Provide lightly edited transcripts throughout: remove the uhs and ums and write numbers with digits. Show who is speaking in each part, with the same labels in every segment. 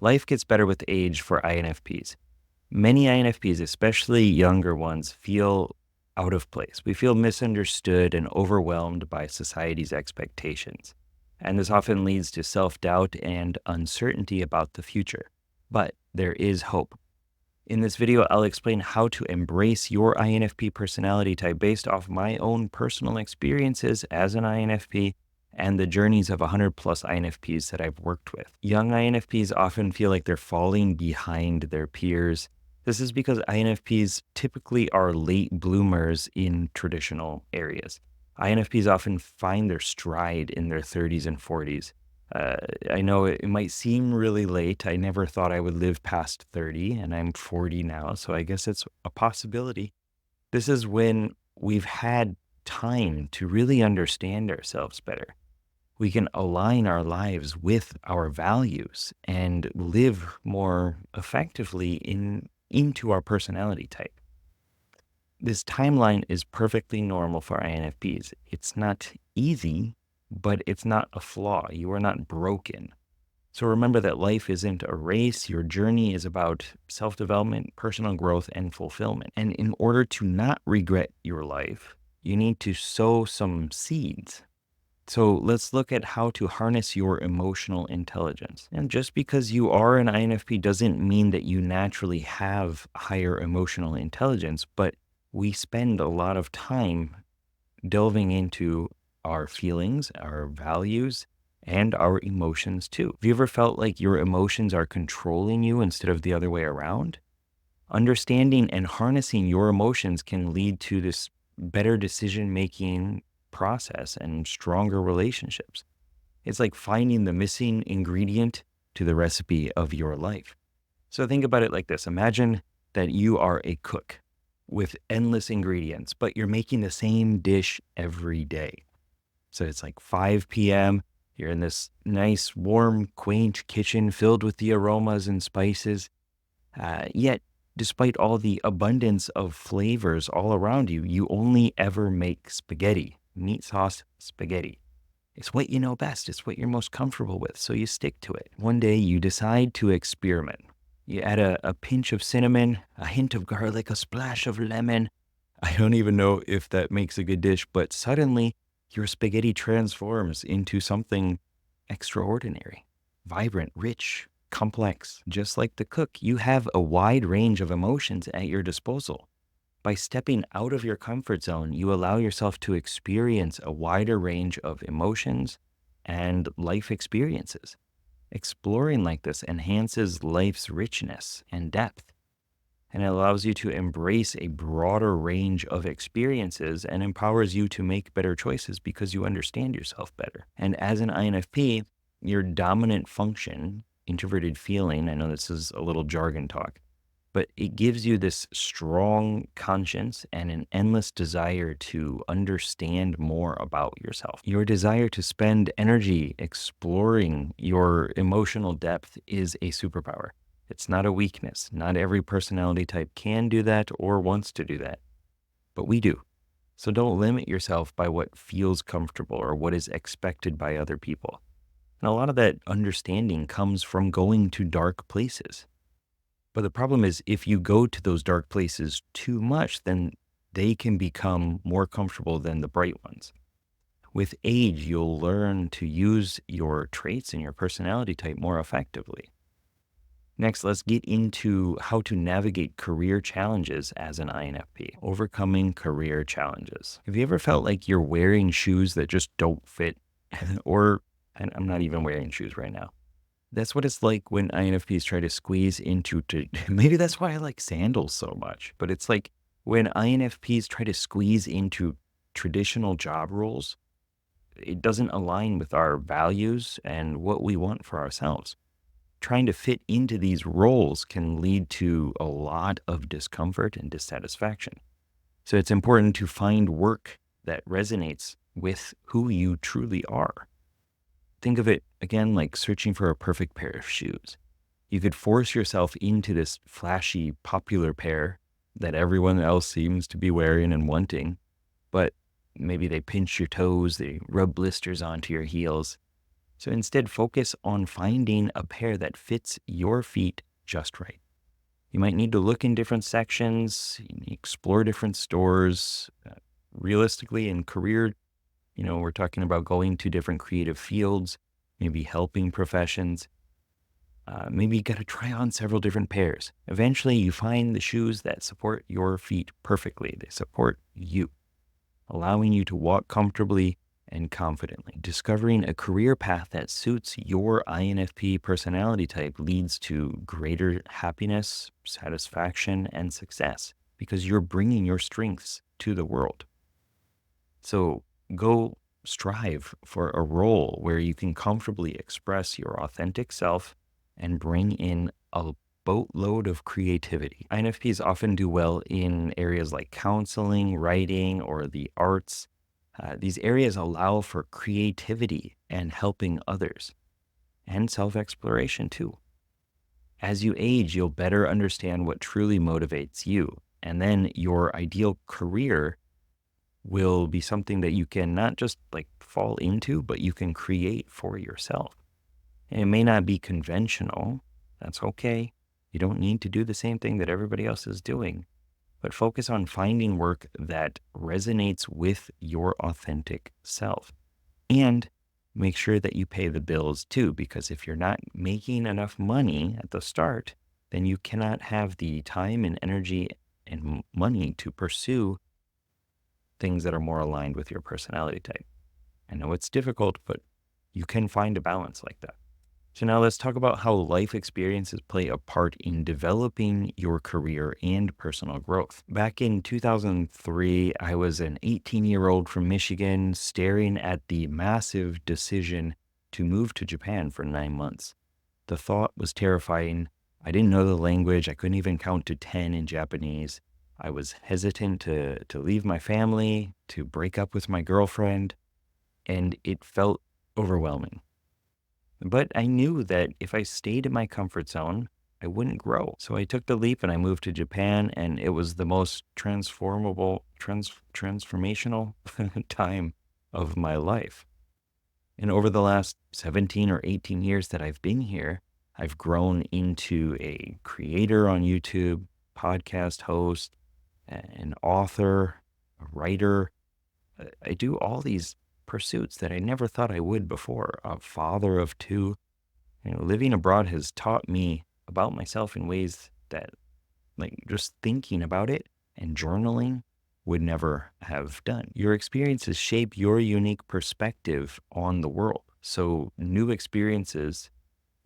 Speaker 1: Life gets better with age for INFPs. Many INFPs, especially younger ones, feel out of place. We feel misunderstood and overwhelmed by society's expectations. And this often leads to self-doubt and uncertainty about the future. But there is hope. In this video, I'll explain how to embrace your INFP personality type based off my own personal experiences as an INFP and the journeys of 100 plus INFPs that I've worked with. Young INFPs often feel like they're falling behind their peers. This is because INFPs typically are late bloomers in traditional areas. INFPs often find their stride in their 30s and 40s. I know it might seem really late. I never thought I would live past 30, and I'm 40 now, so I guess it's a possibility. This is when we've had time to really understand ourselves better. We can align our lives with our values and live more effectively into our personality type. This timeline is perfectly normal for INFPs. It's not easy, but it's not a flaw. You are not broken. So remember that life isn't a race. Your journey is about self-development, personal growth, and fulfillment. And in order to not regret your life, you need to sow some seeds. So let's look at how to harness your emotional intelligence. And just because you are an INFP doesn't mean that you naturally have higher emotional intelligence, but we spend a lot of time delving into our feelings, our values, and our emotions too. Have you ever felt like your emotions are controlling you instead of the other way around? Understanding and harnessing your emotions can lead to this better decision-making process and stronger relationships. It's like finding the missing ingredient to the recipe of your life. So think about it like this. Imagine that you are a cook with endless ingredients, but you're making the same dish every day. So it's like 5 p.m. You're in this nice, warm, quaint kitchen filled with the aromas and spices. Yet, despite all the abundance of flavors all around you, you only ever make spaghetti, meat sauce spaghetti. It's what you know best. It's what you're most comfortable with, so you stick to it. One day, you decide to experiment. You add a pinch of cinnamon, a hint of garlic, a splash of lemon. I don't even know if that makes a good dish, but suddenly your spaghetti transforms into something extraordinary, vibrant, rich, complex. Just like the cook, you have a wide range of emotions at your disposal. By stepping out of your comfort zone, you allow yourself to experience a wider range of emotions and life experiences. Exploring like this enhances life's richness and depth, and it allows you to embrace a broader range of experiences and empowers you to make better choices because you understand yourself better. And as an INFP, your dominant function, introverted feeling, I know this is a little jargon talk, but it gives you this strong conscience and an endless desire to understand more about yourself. Your desire to spend energy exploring your emotional depth is a superpower. It's not a weakness. Not every personality type can do that or wants to do that, but we do. So don't limit yourself by what feels comfortable or what is expected by other people. And a lot of that understanding comes from going to dark places. But the problem is if you go to those dark places too much, then they can become more comfortable than the bright ones. With age, you'll learn to use your traits and your personality type more effectively. Next, let's get into how to navigate career challenges as an INFP. Overcoming career challenges. Have you ever felt like you're wearing shoes that just don't fit? Or, and I'm not even wearing shoes right now. That's what it's like when INFPs try to squeeze into, maybe that's why I like sandals so much, but it's like when INFPs try to squeeze into traditional job roles, it doesn't align with our values and what we want for ourselves. Trying to fit into these roles can lead to a lot of discomfort and dissatisfaction. So it's important to find work that resonates with who you truly are. Think of it again like searching for a perfect pair of shoes. You could force yourself into this flashy, popular pair that everyone else seems to be wearing and wanting, but maybe they pinch your toes, they rub blisters onto your heels. So instead, focus on finding a pair that fits your feet just right. You might need to look in different sections, explore different stores. Realistically, in career, we're talking about going to different creative fields, maybe helping professions. Maybe you got to try on several different pairs. Eventually, you find the shoes that support your feet perfectly. They support you, allowing you to walk comfortably and confidently. Discovering a career path that suits your INFP personality type leads to greater happiness, satisfaction, and success because you're bringing your strengths to the world. So go strive for a role where you can comfortably express your authentic self and bring in a boatload of creativity. INFPs often do well in areas like counseling, writing, or the arts. These areas allow for creativity and helping others and self exploration too. As you age, you'll better understand what truly motivates you. And then your ideal career will be something that you can not just like fall into, but you can create for yourself. And it may not be conventional. That's okay. You don't need to do the same thing that everybody else is doing, but focus on finding work that resonates with your authentic self. And make sure that you pay the bills too, because if you're not making enough money at the start, then you cannot have the time and energy and money to pursue things that are more aligned with your personality type. I know it's difficult, but you can find a balance like that. So now let's talk about how life experiences play a part in developing your career and personal growth. Back in 2003, I was an 18-year-old from Michigan staring at the massive decision to move to Japan for 9 months. The thought was terrifying. I didn't know the language. I couldn't even count to 10 in Japanese. I was hesitant to leave my family, to break up with my girlfriend, and it felt overwhelming. But I knew that if I stayed in my comfort zone, I wouldn't grow. So I took the leap and I moved to Japan, and it was the most transformational time of my life. And over the last 17 or 18 years that I've been here, I've grown into a creator on YouTube, podcast host, an author, a writer. I do all these pursuits that I never thought I would before. A father of two. Living abroad has taught me about myself in ways that, like, just thinking about it and journaling would never have done. Your experiences shape your unique perspective on the world. So new experiences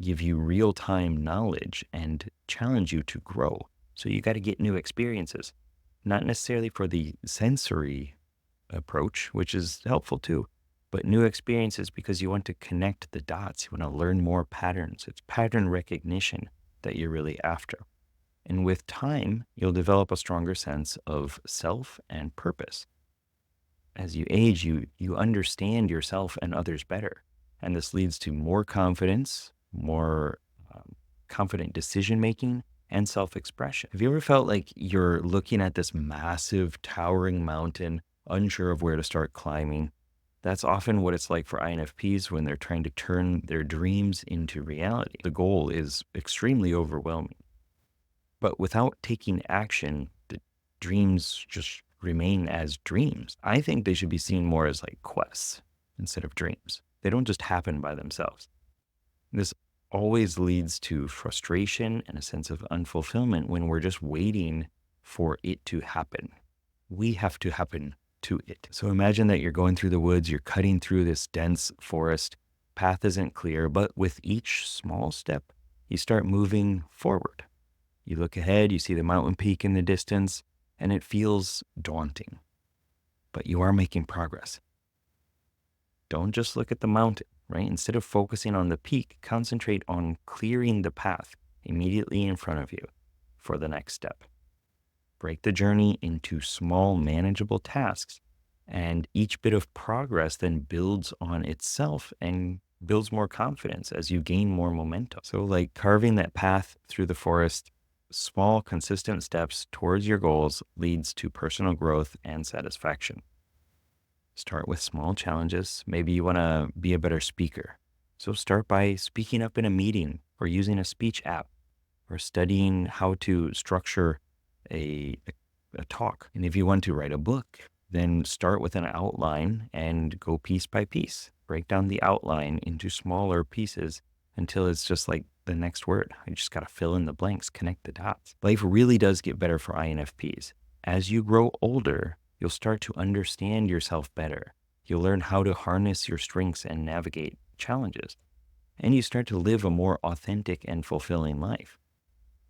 Speaker 1: give you real-time knowledge and challenge you to grow. So you got to get new experiences, not necessarily for the sensory approach, which is helpful too, but new experiences because you want to connect the dots. You want to learn more patterns. It's pattern recognition that you're really after. And with time, you'll develop a stronger sense of self and purpose. As you age, you understand yourself and others better. And this leads to more confidence, more confident decision-making, and self-expression. Have you ever felt like you're looking at this massive, towering mountain, unsure of where to start climbing? That's often what it's like for INFPs when they're trying to turn their dreams into reality. The goal is extremely overwhelming. But without taking action, the dreams just remain as dreams. I think they should be seen more as like quests instead of dreams. They don't just happen by themselves. This always leads to frustration and a sense of unfulfillment when we're just waiting for it to happen. We have to happen to it. So imagine that you're going through the woods, you're cutting through this dense forest, path isn't clear, but with each small step, you start moving forward. You look ahead, you see the mountain peak in the distance, and it feels daunting, but you are making progress. Don't just look at the mountain, right? Instead of focusing on the peak, concentrate on clearing the path immediately in front of you for the next step. Break the journey into small, manageable tasks, and each bit of progress then builds on itself and builds more confidence as you gain more momentum. So like carving that path through the forest, small, consistent steps towards your goals leads to personal growth and satisfaction. Start with small challenges. Maybe you want to be a better speaker. So start by speaking up in a meeting or using a speech app or studying how to structure a talk. And if you want to write a book, then start with an outline and go piece by piece. Break down the outline into smaller pieces until it's just like the next word. You just got to fill in the blanks, connect the dots. Life really does get better for INFPs. As you grow older, you'll start to understand yourself better. You'll learn how to harness your strengths and navigate challenges. And you start to live a more authentic and fulfilling life.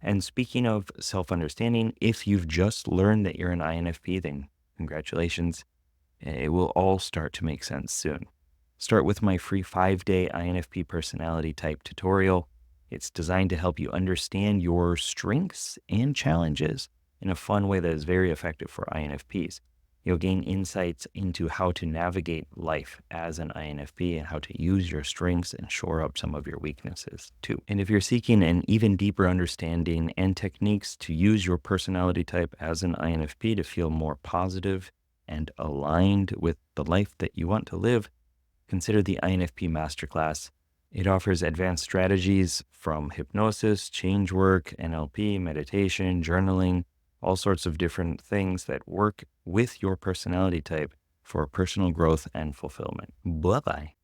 Speaker 1: And speaking of self understanding, if you've just learned that you're an INFP, then congratulations. It will all start to make sense soon. Start with my free 5-day INFP personality type tutorial. It's designed to help you understand your strengths and challenges in a fun way that is very effective for INFPs. You'll gain insights into how to navigate life as an INFP and how to use your strengths and shore up some of your weaknesses too. And if you're seeking an even deeper understanding and techniques to use your personality type as an INFP to feel more positive and aligned with the life that you want to live, consider the INFP Masterclass. It offers advanced strategies from hypnosis, change work, NLP, meditation, journaling, all sorts of different things that work with your personality type for personal growth and fulfillment. Bye-bye.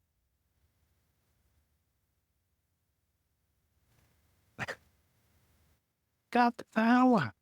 Speaker 1: Got the power.